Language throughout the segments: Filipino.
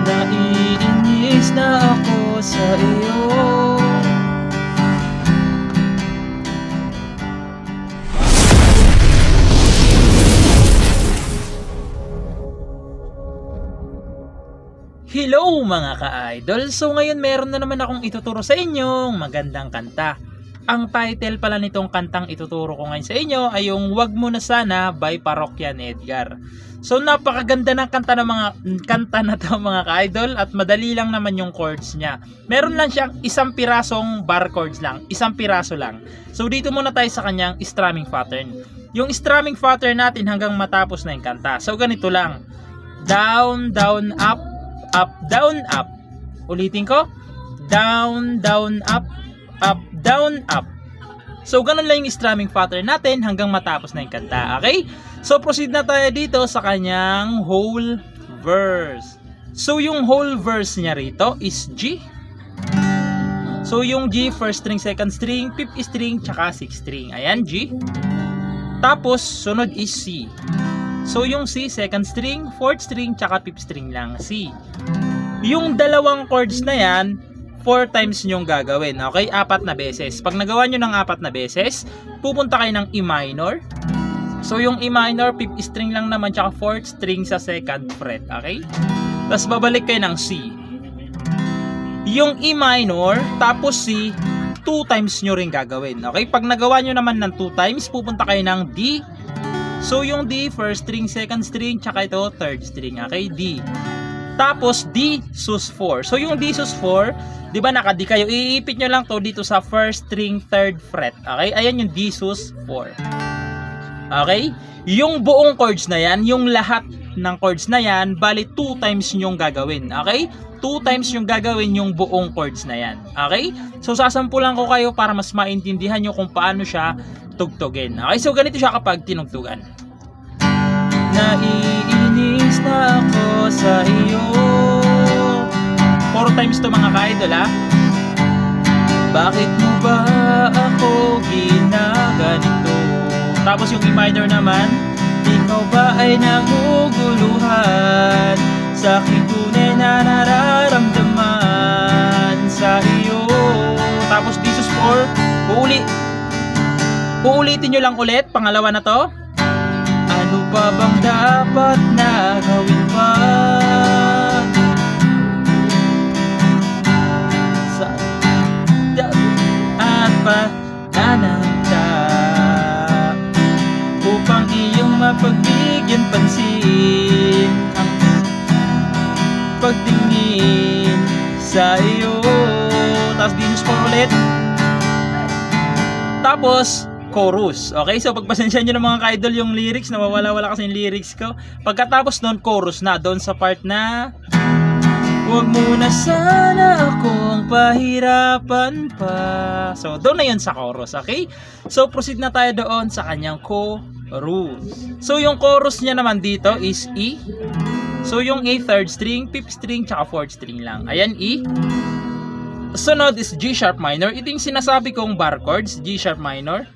Naiinis na ako sa iyo. Hello mga ka-idol! So ngayon meron na naman akong ituturo sa inyong magandang kanta. Ang title pala nitong kantang ituturo ko ngayon sa inyo ay yung Wag Mo Na Sana by Parokyan Edgar. So napakaganda ng kanta na to mga ka-idol, at madali lang naman yung chords niya. Meron lang siyang isang pirasong bar chords lang, isang piraso lang. So dito muna tayo sa kanyang strumming pattern. Yung strumming pattern natin hanggang matapos na yung kanta. So ganito lang. Down, down, up, up, down, up. Ulitin ko. Down, down, up, down, up. So ganun lang yung strumming pattern natin hanggang matapos na yung kanta. Okay? So proceed na tayo dito sa kanyang whole verse. So yung whole verse niya rito is G. So yung G, first string, second string, fifth string, tsaka sixth string. Ayan, G. Tapos sunod is C. So yung C, second string, fourth string, tsaka fifth string lang, C. Yung dalawang chords na yan, 4 times nyong gagawin. Okay? 4 na beses. Pag nagawa nyo ng 4 na beses, pupunta kayo ng E minor. So yung E minor, 5th string lang naman, tsaka 4th string sa second fret. Okay? Tapos babalik kayo ng C. Yung E minor, tapos C, 2 times nyo rin gagawin. Okay? Pag nagawa nyo naman ng 2 times, pupunta kayo ng D. So yung D, first string, second string, tsaka ito, third string. Okay? D. Tapos D sus 4. So yung D sus 4, 'di ba naka-D kayo? Iipit nyo lang 'to dito sa first string, third fret. Okay? Ayan yung D sus 4. Okay? Yung buong chords na 'yan, yung lahat ng chords na 'yan, bali 2 times yung gagawin. Okay? 2 times yung gagawin yung buong chords na 'yan. Okay? So sasampulan ko kayo para mas maintindihan nyo kung paano siya tugtugin. Okay? So ganito siya kapag tinugtugan. Naiinis na ako sa iyo. 4 times to mga ka-idol ha. Bakit mo ba ako ginaganito? Tapos yung E minor naman, ikaw ba ay naguguluhan? Sa aking tunay na nararamdaman sa iyo. Tapos this is 4. Uulitin nyo lang ulit, pangalawa na to. Ano pa bang dapat na gawin pa? At panananda upang iyong mapagbigyan pansin ang pagtingin sa iyo. Tapos dinus po ulit. Tapos chorus. Okay, so pagpasensya nyo ng mga ka-idol yung lyrics, nawawala-wala kasi yung lyrics ko. Pagkatapos nun, chorus na, doon sa part na wag mo na sana akong pahirapan pa. So doon na yun sa chorus. Okay, so proceed na tayo doon sa kanyang chorus. So yung chorus niya naman dito is E. So yung A, third string, fifth string, tsaka fourth string lang. Ayan, E. Sunod is G sharp minor. Ito yung sinasabi kong bar chords, G sharp minor.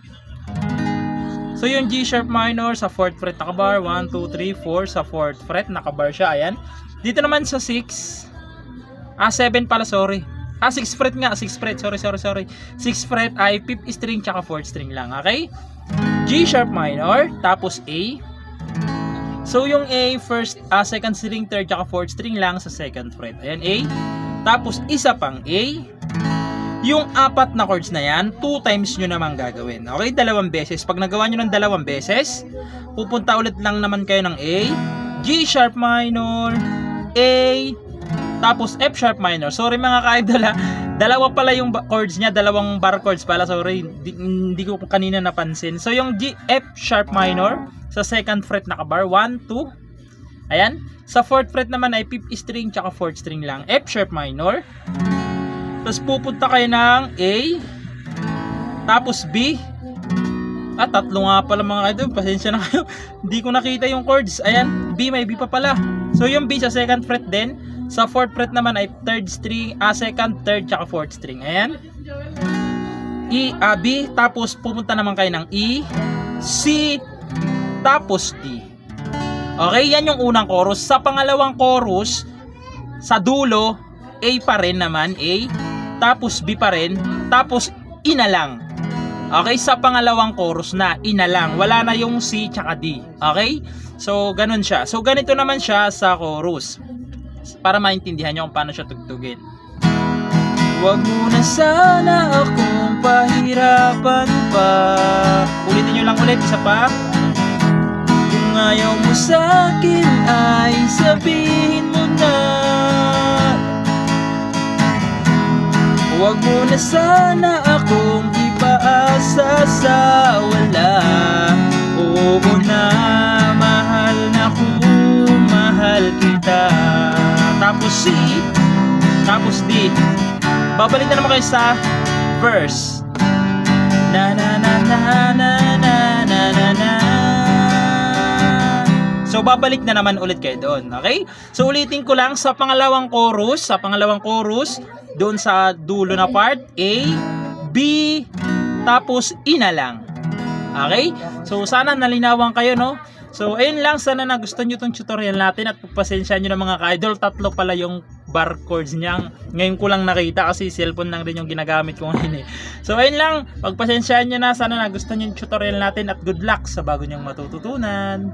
So yung G sharp minor sa 4th fret nakabar, 1, 2, 3, 4 sa 4th fret nakabar siya, ayan. Dito naman sa 6, 7 pala, sorry. 6th fret nga, 6th fret, sorry. 6th fret ay 5th string tsaka 4th string lang, okay? G sharp minor, tapos A. So yung A, first, second string, third tsaka 4th string lang sa 2nd fret. Ayan, A. Tapos isa pang A. Yung 4 na chords na yan, 2 times nyo naman gagawin. Okay, 2 beses. Pag nagawa nyo ng 2 beses, pupunta ulit lang naman kayo ng A, G sharp minor, A, tapos F sharp minor. Sorry mga ka-idol ha, dalawa pala yung chords niya, dalawang bar chords pala. Sorry, hindi ko kanina napansin. So yung G, F sharp minor, sa 2nd fret nakabar, 1, 2. Ayan, sa 4th fret naman ay 5th string, tsaka 4th string lang, F sharp minor. Tapos pupunta kayo ng A, tapos B. Tatlo nga pala mga kayo. Pasensya na kayo. Hindi ko nakita yung chords. Ayan, B, may B pa pala. So yung B sa 2nd fret din. Sa 4th fret naman ay 3rd string, 2nd, 3rd, tsaka 4th string. Ayan. E, B, tapos pupunta naman kayo ng E, C, tapos D. Okay, yan yung unang chorus. Sa pangalawang chorus, sa dulo, A pa rin naman, A, tapos B pa rin, tapos ina lang. Okay, sa pangalawang chorus na, ina lang. Wala na yung C tsaka D. Okay? So, ganun siya. So, ganito naman siya sa chorus. Para maintindihan nyo kung paano siya tugtugin. Huwag mo na sana akong pahirapan pa. Ulitin nyo lang ulit, isa pa. Kung ayaw mo sa'kin ay sabihin mo na. Huwag mo na sana akong ipaasa sa wala. Oo na, mahal na kung mahal kita. Tapos C, tapos D. Babalik na naman kayo sa verse. Na na na na na na na na na. So babalik na naman ulit kayo doon, okay? So ulitin ko lang sa pangalawang chorus, doon sa dulo na part, A, B, tapos ina lang. Okay? So sana nalinawan kayo, no? So ayun lang, sana nagustuhan nyo itong tutorial natin at pagpasensya nyo ng mga ka-idol, tatlo pala yung bar chords niya. Ngayon ko lang nakita kasi cellphone lang rin yung ginagamit ko ngayon eh. So ayun lang, pagpasensyahan nyo na, sana nagustuhan nyo yung tutorial natin at good luck sa bago nyong matututunan.